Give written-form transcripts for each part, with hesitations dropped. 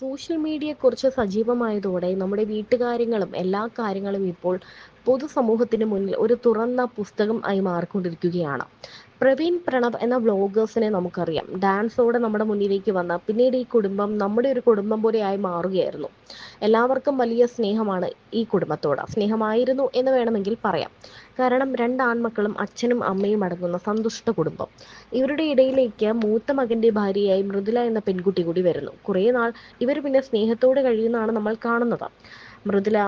Social media കുറച്ച് സജീവമായതോടെ നമ്മുടെ വീട്ടുകാര്യങ്ങളും എല്ലാ കാര്യങ്ങളും ഇപ്പോൾ പൊതുസമൂഹത്തിന് മുന്നിൽ ഒരു തുറന്ന പുസ്തകം ആയി മാറിക്കൊണ്ടിരിക്കുകയാണ്. പ്രവീൺ പ്രണവ് എന്ന വ്ളോഗേഴ്സിനെ നമുക്കറിയാം. ഡാൻസോടെ നമ്മുടെ മുന്നിലേക്ക് വന്ന പിന്നീട് ഈ കുടുംബം നമ്മുടെ ഒരു കുടുംബം പോലെയായി മാറുകയായിരുന്നു. എല്ലാവർക്കും വലിയ സ്നേഹമാണ് ഈ കുടുംബത്തോട്. സ്നേഹമായിരുന്നു എന്ന് വേണമെങ്കിൽ പറയാം. കാരണം രണ്ടാൺമക്കളും അച്ഛനും അമ്മയും അടങ്ങുന്ന സന്തുഷ്ട കുടുംബം. ഇവരുടെ ഇടയിലേക്ക് മൂത്ത മകന്റെ ഭാര്യയായി മൃദുല എന്ന പെൺകുട്ടി കൂടി വരുന്നു. കുറേ നാൾ ഇവർ പിന്നെ സ്നേഹത്തോടെ കഴിയുന്നതാണ് നമ്മൾ കാണുന്നത്. മൃദുല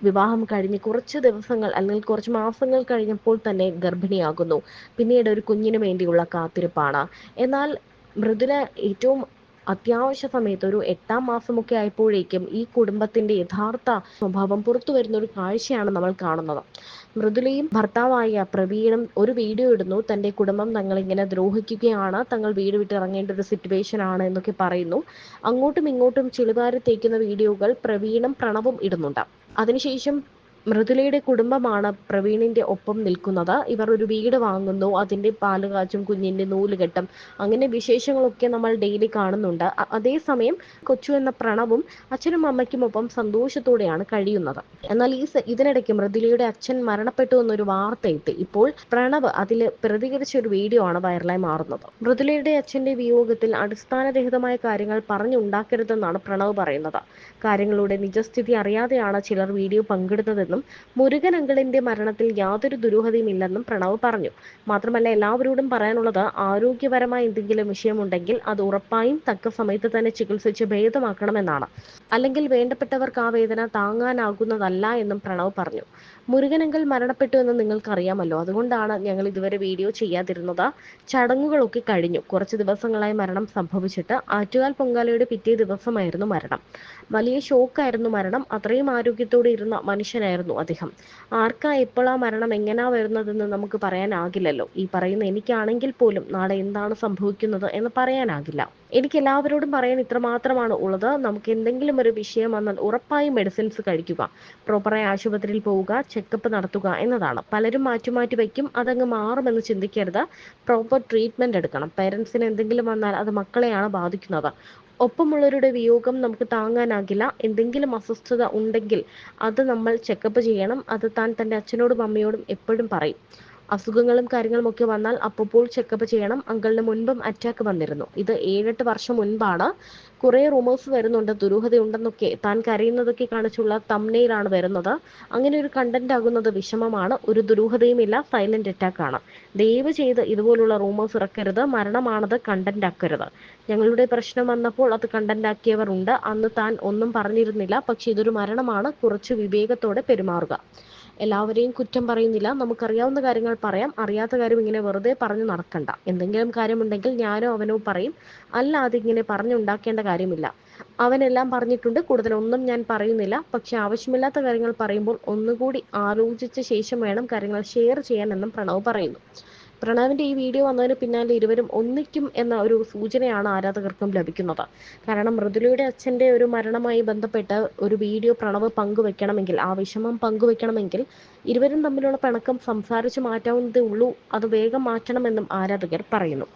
വിവാഹം കഴിഞ്ഞ് കുറച്ച് ദിവസങ്ങൾ അല്ലെങ്കിൽ കുറച്ച് മാസങ്ങൾ കഴിഞ്ഞപ്പോൾ തന്നെ ഗർഭിണിയാകുന്നു. പിന്നീട് ഒരു കുഞ്ഞിന് വേണ്ടിയുള്ള കാത്തിരിപ്പാണ്. എന്നാൽ മൃദുല ഏറ്റവും അത്യാവശ്യ സമയത്ത് ഒരു 8-ാം മാസമൊക്കെ ആയപ്പോഴേക്കും ഈ കുടുംബത്തിന്റെ യഥാർത്ഥ സ്വഭാവം പുറത്തു വരുന്ന ഒരു കാഴ്ചയാണ് നമ്മൾ കാണുന്നത്. മൃദുലയും ഭർത്താവായ പ്രവീണും ഒരു വീഡിയോ ഇടുന്നു. തന്റെ കുടുംബം തങ്ങളിങ്ങനെ ദ്രോഹിക്കുകയാണ്, തങ്ങൾ വീട് വിട്ട് ഇറങ്ങേണ്ട ഒരു സിറ്റുവേഷൻ ആണ് എന്നൊക്കെ പറയുന്നു. അങ്ങോട്ടും ഇങ്ങോട്ടും ചിളിവാരി തേക്കുന്ന വീഡിയോകൾ പ്രവീണും പ്രണവും ഇടുന്നുണ്ട്. അതിനുശേഷം മൃദുലയുടെ കുടുംബമാണ് പ്രവീണിന്റെ ഒപ്പം നിൽക്കുന്നത്. ഇവർ ഒരു വീട് വാങ്ങുന്നു, അതിന്റെ പാല് കാച്ചും, കുഞ്ഞിന്റെ നൂലുകെട്ടും, അങ്ങനെ വിശേഷങ്ങളൊക്കെ നമ്മൾ ഡെയിലി കാണുന്നുണ്ട്. അതേസമയം കൊച്ചു എന്ന പ്രണവും അച്ഛനും അമ്മയ്ക്കുമൊപ്പം സന്തോഷത്തോടെയാണ് കഴിയുന്നത്. എന്നാൽ ഇതിനിടയ്ക്ക് മൃദുലയുടെ അച്ഛൻ മരണപ്പെട്ടു എന്നൊരു വാർത്ത എത്തി. ഇപ്പോൾ പ്രണവ് അതിൽ പ്രതികരിച്ച ഒരു വീഡിയോ ആണ് വൈറലായി മാറുന്നത്. മൃദുലയുടെ അച്ഛന്റെ വിയോഗത്തിൽ അടിസ്ഥാനരഹിതമായ കാര്യങ്ങൾ പറഞ്ഞുണ്ടാക്കരുതെന്നാണ് പ്രണവ് പറയുന്നത്. കാര്യങ്ങളുടെ നിജസ്ഥിതി അറിയാതെയാണ് ചിലർ വീഡിയോ പങ്കിടുന്നതെന്നും മുരുകൻ അങ്കിളിന്റെ മരണത്തിൽ യാതൊരു ദുരൂഹതയുമില്ലെന്നും പ്രണവ് പറഞ്ഞു. മാത്രമല്ല, എല്ലാവരോടും പറയാനുള്ളത് ആരോഗ്യപരമായ എന്തെങ്കിലും വിഷയമുണ്ടെങ്കിൽ അത് ഉറപ്പായും തക്ക സമയത്ത് തന്നെ ചികിത്സിച്ച് ഭേദമാക്കണമെന്നാണ്. അല്ലെങ്കിൽ വേണ്ടപ്പെട്ടവർക്ക് ആ വേദന താങ്ങാനാകുന്നതല്ല എന്നും പ്രണവ് പറഞ്ഞു. മുരുകനങ്കിൾ മരണപ്പെട്ടു എന്ന് നിങ്ങൾക്കറിയാമല്ലോ, അതുകൊണ്ടാണ് ഞങ്ങൾ ഇതുവരെ വീഡിയോ ചെയ്യാതിരുന്നത്. ചടങ്ങുകളൊക്കെ കഴിഞ്ഞു. കുറച്ച് ദിവസങ്ങളായി മരണം സംഭവിച്ചിട്ട്. ആറ്റുകാൽ പൊങ്കാലയുടെ പിറ്റേ ദിവസമായിരുന്നു മരണം. വലിയ ഷോക്കായിരുന്നു മരണം. അത്രയും ആരോഗ്യത്തോടെ ഇരുന്ന മനുഷ്യനായിരുന്നു അദ്ദേഹം. ആർക്കാ എപ്പോഴാ മരണം എങ്ങനെയാ വരുന്നതെന്ന് നമുക്ക് പറയാനാകില്ലല്ലോ. ഈ പറയുന്ന എനിക്കാണെങ്കിൽ പോലും നാളെ എന്താണ് സംഭവിക്കുന്നത് എന്ന് പറയാനാകില്ല. എനിക്ക് എല്ലാവരോടും പറയാൻ ഇത്രമാത്രമാണ് ഉള്ളത്. നമുക്ക് എന്തെങ്കിലും ഒരു വിഷയം വന്നാൽ ഉറപ്പായും മെഡിസിൻസ് കഴിക്കുക, പ്രോപ്പറായി ആശുപത്രിയിൽ പോവുക, ചെക്കപ്പ് നടത്തുക എന്നതാണ്. പലരും മാറ്റി വയ്ക്കും, അതങ്ങ് മാറുമെന്ന് ചിന്തിക്കരുത്. പ്രോപ്പർ ട്രീറ്റ്മെന്റ് എടുക്കണം. പേരൻസിന് എന്തെങ്കിലും വന്നാൽ അത് മക്കളെയാണ് ബാധിക്കുന്നത്. ഒപ്പമുള്ളവരുടെ വിയോഗം നമുക്ക് താങ്ങാനാകില്ല. എന്തെങ്കിലും അസ്വസ്ഥത ഉണ്ടെങ്കിൽ അത് നമ്മൾ ചെക്കപ്പ് ചെയ്യണം. അത് താൻ തൻ്റെ അച്ഛനോടും അമ്മയോടും എപ്പോഴും പറയും. അസുഖങ്ങളും കാര്യങ്ങളും ഒക്കെ വന്നാൽ അപ്പോൾ ചെക്കപ്പ് ചെയ്യണം. അങ്കിളിന് മുൻപും അറ്റാക്ക് വന്നിരുന്നു. ഇത് 7-8 വർഷം മുൻപാണ്. കുറേ റൂമേഴ്സ് വരുന്നുണ്ട്, ദുരൂഹതയുണ്ടെന്നൊക്കെ. താൻ കരയുന്നതൊക്കെ കാണിച്ചുള്ള തംബ്നെയിലാണ് വരുന്നത്. അങ്ങനെ ഒരു കണ്ടന്റ് ആകുന്നത് വിഷമമാണ്. ഒരു ദുരൂഹതയുമില്ല, സൈലന്റ് അറ്റാക്ക് ആണ്. ദയവ് ചെയ്ത് ഇതുപോലുള്ള റൂമേഴ്സ് ഇറക്കരുത്. മരണമാണത്, കണ്ടന്റ് ആക്കരുത്. ഞങ്ങളുടെ പ്രശ്നം വന്നപ്പോൾ അത് കണ്ടന്റ് ആക്കിയവർ ഉണ്ട്. അന്ന് താൻ ഒന്നും പറഞ്ഞിരുന്നില്ല. പക്ഷെ ഇതൊരു മരണമാണ്, കുറച്ച് വിവേകത്തോടെ പെരുമാറുക. എല്ലാവരെയും കുറ്റം പറയുന്നില്ല. നമുക്കറിയാവുന്ന കാര്യങ്ങൾ പറയാം. അറിയാത്ത കാര്യം ഇങ്ങനെ വെറുതെ പറഞ്ഞു നടക്കണ്ട. എന്തെങ്കിലും കാര്യമുണ്ടെങ്കിൽ ഞാനോ അവനോ പറയും, അല്ലാതെ ഇങ്ങനെ പറഞ്ഞുണ്ടാക്കേണ്ട കാര്യമില്ല. അവനെല്ലാം പറഞ്ഞിട്ടുണ്ട്, കൂടുതലൊന്നും ഞാൻ പറയുന്നില്ല. പക്ഷെ ആവശ്യമില്ലാത്ത കാര്യങ്ങൾ പറയുമ്പോൾ ഒന്നുകൂടി ആലോചിച്ച ശേഷം വേണം കാര്യങ്ങൾ ഷെയർ ചെയ്യാൻ എന്നും പ്രണവ് പറയുന്നു. പ്രണവിന്റെ ഈ വീഡിയോ വന്നതിന് പിന്നാലെ ഇരുവരും ഒന്നിക്കും എന്ന ഒരു സൂചനയാണ് ആരാധകർക്കും ലഭിക്കുന്നത്. കാരണം മൃദുലയുടെ അച്ഛന്റെ ഒരു മരണവുമായി ബന്ധപ്പെട്ട് ഒരു വീഡിയോ പ്രണവ് പങ്കുവെക്കണമെങ്കിൽ, ആ വിഷമം പങ്കുവെക്കണമെങ്കിൽ ഇരുവരും തമ്മിലുള്ള പിണക്കം സംസാരിച്ച് മാറ്റാവുന്നതേ ഉള്ളൂ. അത് വേഗം മാറ്റണമെന്നും ആരാധകർ പറയുന്നു.